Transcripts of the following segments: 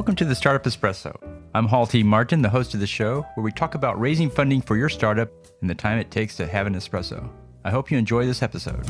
Welcome to the Startup Espresso. I'm Hall T. Martin, the host of the show, where we talk about raising funding for your startup and the time it takes to have an espresso. I hope you enjoy this episode.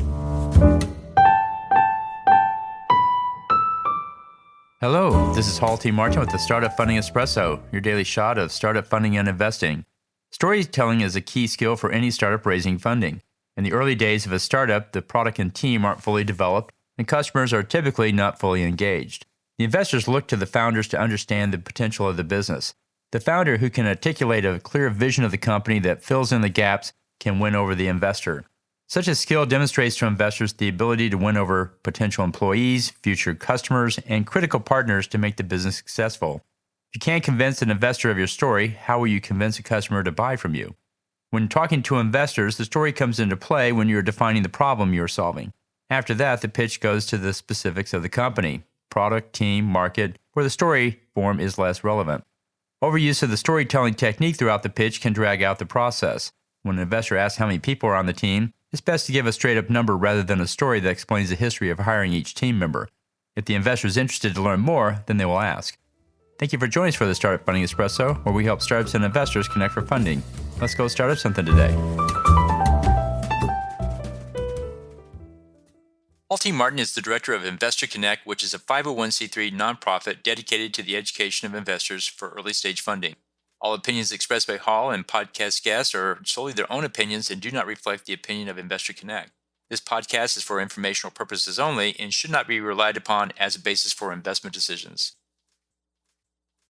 Hello, this is Hall T. Martin with the Startup Funding Espresso, your daily shot of startup funding and investing. Storytelling is a key skill for any startup raising funding. In the early days of a startup, the product and team aren't fully developed, and customers are typically not fully engaged. The investors look to the founders to understand the potential of the business. The founder who can articulate a clear vision of the company that fills in the gaps can win over the investor. Such a skill demonstrates to investors the ability to win over potential employees, future customers, and critical partners to make the business successful. If you can't convince an investor of your story, how will you convince a customer to buy from you? When talking to investors, the story comes into play when you're defining the problem you're solving. After that, the pitch goes to the specifics of the company, product, team, market, where the story form is less relevant. Overuse of the storytelling technique throughout the pitch can drag out the process. When an investor asks how many people are on the team, it's best to give a straight-up number rather than a story that explains the history of hiring each team member. If the investor is interested to learn more, then they will ask. Thank you for joining us for the Startup Funding Espresso, where we help startups and investors connect for funding. Let's go start up something today. Hall T. Martin is the director of Investor Connect, which is a 501c3 nonprofit dedicated to the education of investors for early-stage funding. All opinions expressed by Hall and podcast guests are solely their own opinions and do not reflect the opinion of Investor Connect. This podcast is for informational purposes only and should not be relied upon as a basis for investment decisions.